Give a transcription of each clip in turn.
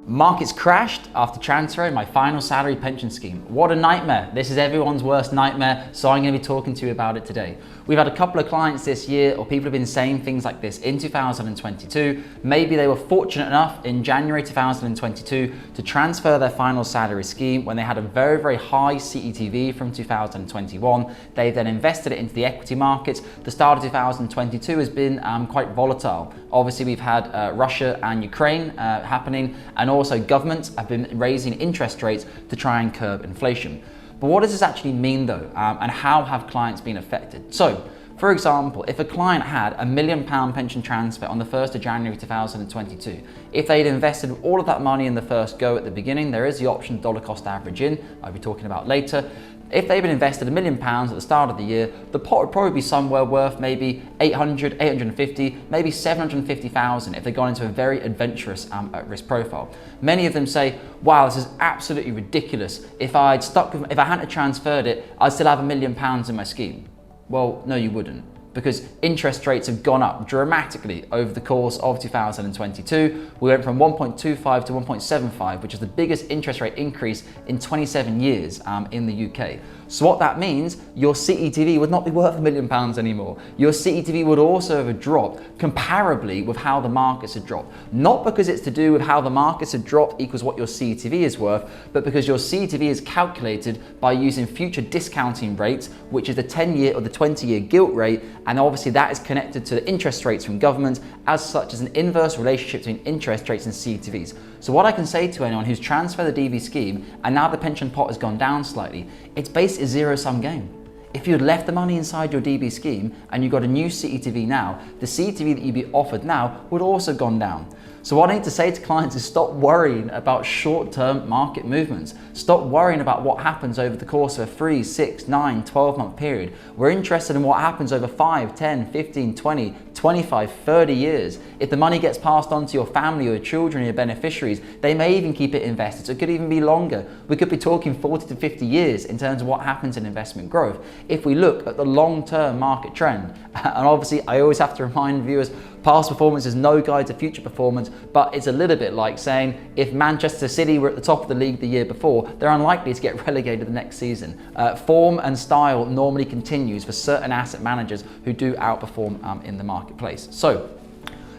Markets crashed after transferring my final salary pension scheme. What a nightmare. This is everyone's worst nightmare, so I'm going to be talking to you about it today. We've had a couple of clients this year, or people have been saying things like this in 2022. Maybe they were fortunate enough in January 2022 to transfer their final salary scheme when they had a very, very high CETV from 2021. They then invested it into the equity markets. The start of 2022 has been quite volatile. Obviously, we've had Russia and Ukraine happening, and also governments have been raising interest rates to try and curb inflation. But what does this actually mean though, and how have clients been affected? So, for example, if a client had £1 million pension transfer on the 1st of January 2022, if they'd invested all of that money in the first go at the beginning, there is the option dollar cost average in, I'll be talking about later. If they've been invested £1 million at the start of the year, the pot would probably be somewhere worth maybe 800, 850, maybe 750,000 if they've gone into a very adventurous risk profile. Many of them say, wow, this is absolutely ridiculous. If I hadn't transferred it, I'd still have £1 million in my scheme. Well, no, you wouldn't, because interest rates have gone up dramatically over the course of 2022. We went from 1.25 to 1.75, which is the biggest interest rate increase in 27 years in the UK. So what that means, your CETV would not be worth £1 million anymore. Your CETV would also have dropped comparably with how the markets had dropped. Not because it's to do with how the markets had dropped equals what your CETV is worth, but because your CETV is calculated by using future discounting rates, which is the 10-year or the 20-year gilt rate, and obviously that is connected to the interest rates from government. As such, as an inverse relationship between interest rates and CETVs. So what I can say to anyone who's transferred the DB scheme and now the pension pot has gone down slightly, it's basically a zero-sum game. If you had left the money inside your DB scheme and you got a new CETV now, the CETV that you'd be offered now would also gone down. So what I need to say to clients is stop worrying about short-term market movements. Stop worrying about what happens over the course of a 3, 6, 9, 12-month period. We're interested in what happens over 5, 10, 15, 20, 25, 30 years. If the money gets passed on to your family or your children or your beneficiaries, they may even keep it invested. So it could even be longer. We could be talking 40 to 50 years in terms of what happens in investment growth if we look at the long-term market trend. And obviously, I always have to remind viewers, past performance is no guide to future performance, but it's a little bit like saying if Manchester City were at the top of the league the year before, they're unlikely to get relegated the next season. Form and style normally continues for certain asset managers who do outperform in the marketplace. So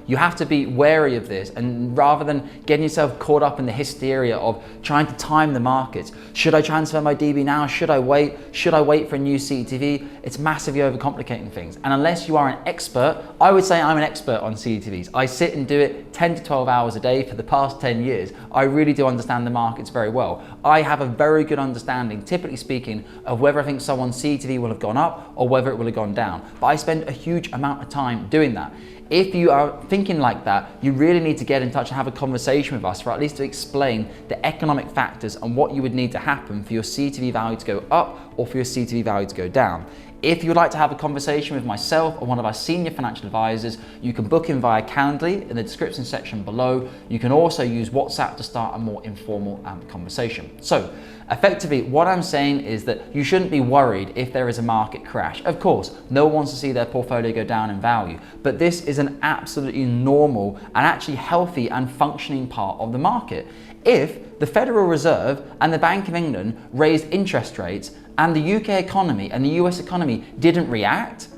you have to be wary of this, and rather than getting yourself caught up in the hysteria of trying to time the markets, should I transfer my DB now? Should I wait? Should I wait for a new CETV? It's massively overcomplicating things. And unless you are an expert, I would say I'm an expert on CETVs. I sit and do it 10 to 12 hours a day for the past 10 years. I really do understand the markets very well. I have a very good understanding, typically speaking, of whether I think someone's CETV will have gone up or whether it will have gone down. But I spend a huge amount of time doing that. If you are thinking like that, you really need to get in touch and have a conversation with us, for at least to explain the economic factors and what you would need to happen for your CETV value to go up or for your CETV value to go down. If you would like to have a conversation with myself or one of our senior financial advisors, you can book in via Calendly in the description section below. You can also use WhatsApp to start a more informal conversation. So effectively, what I'm saying is that you shouldn't be worried if there is a market crash. Of course, no one wants to see their portfolio go down in value, but this is an absolutely normal and actually healthy and functioning part of the market. If the Federal Reserve and the Bank of England raised interest rates and the UK economy and the US economy didn't react,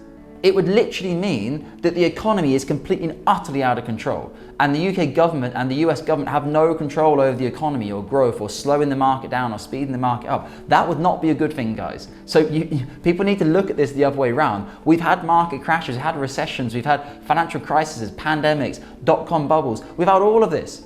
it would literally mean that the economy is completely and utterly out of control. And the UK government and the US government have no control over the economy or growth or slowing the market down or speeding the market up. That would not be a good thing, guys. So people need to look at this the other way around. We've had market crashes, we've had recessions, we've had financial crises, pandemics, dot-com bubbles. We've had all of this.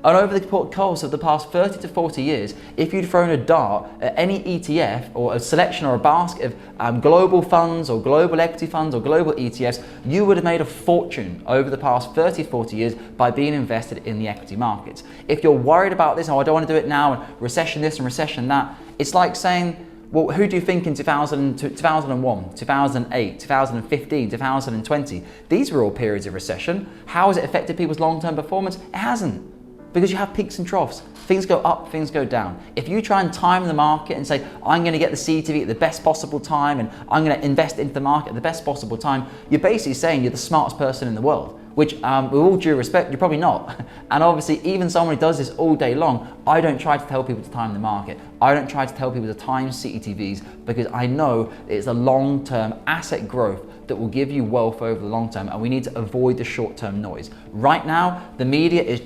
And over the course of the past 30 to 40 years, if you'd thrown a dart at any ETF or a selection or a basket of global funds or global equity funds or global ETFs, you would have made a fortune over the past 30 to 40 years by being invested in the equity markets. If you're worried about this, oh, I don't want to do it now, and recession this and recession that, it's like saying, well, who do you think in 2001, 2008, 2015, 2020, these were all periods of recession. How has it affected people's long-term performance? It hasn't. Because you have peaks and troughs. Things go up, things go down. If you try and time the market and say, I'm going to get the CETV at the best possible time and I'm going to invest into the market at the best possible time, you're basically saying you're the smartest person in the world. which with all due respect, you're probably not. And obviously, even someone who does this all day long, I don't try to tell people to time the market. I don't try to tell people to time CETVs, because I know it's a long-term asset growth that will give you wealth over the long term, and we need to avoid the short-term noise. Right now, the media is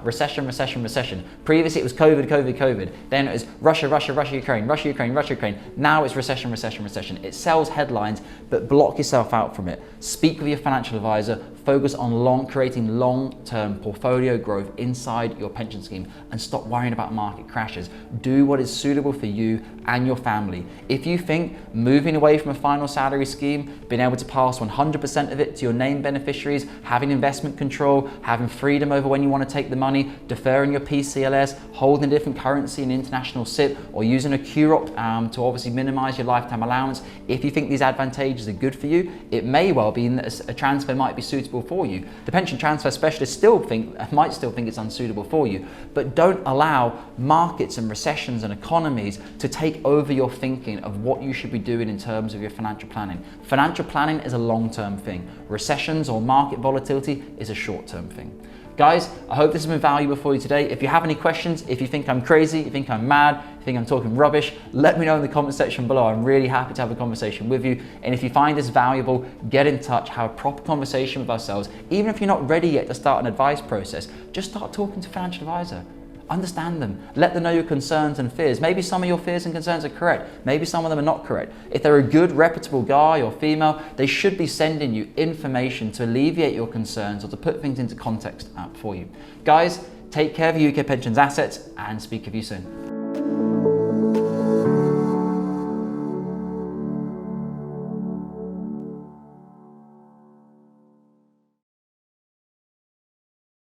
recession, recession, recession. Previously, it was COVID, COVID, COVID. Then it was Russia, Russia, Russia, Ukraine, Russia, Ukraine, Russia, Ukraine. Now it's recession, recession, recession. It sells headlines, but block yourself out from it. Speak with your financial advisor. Focus on creating long-term portfolio growth inside your pension scheme, and stop worrying about market crashes. Do what is suitable for you and your family. If you think moving away from a final salary scheme, being able to pass 100% of it to your named beneficiaries, having investment control, having freedom over when you want to take the money, deferring your PCLS, holding a different currency in international SIP, or using a QROP to obviously minimize your lifetime allowance, if you think these advantages are good for you, it may well be that a transfer might be suitable for you. The pension transfer specialist might still think it's unsuitable for you, but don't allow markets and recessions and economies to take over your thinking of what you should be doing in terms of your financial planning. Financial planning is a long-term thing. Recessions or market volatility is a short-term thing. Guys, I hope this has been valuable for you today. If you have any questions, if you think I'm crazy, you think I'm mad, you think I'm talking rubbish, let me know in the comment section below. I'm really happy to have a conversation with you. And if you find this valuable, get in touch, have a proper conversation with ourselves. Even if you're not ready yet to start an advice process, just start talking to a financial advisor. Understand them. Let them know your concerns and fears. Maybe some of your fears and concerns are correct. Maybe some of them are not correct. If they're a good, reputable guy or female, they should be sending you information to alleviate your concerns or to put things into context for you. Guys, take care of your UK pensions assets, and speak with you soon.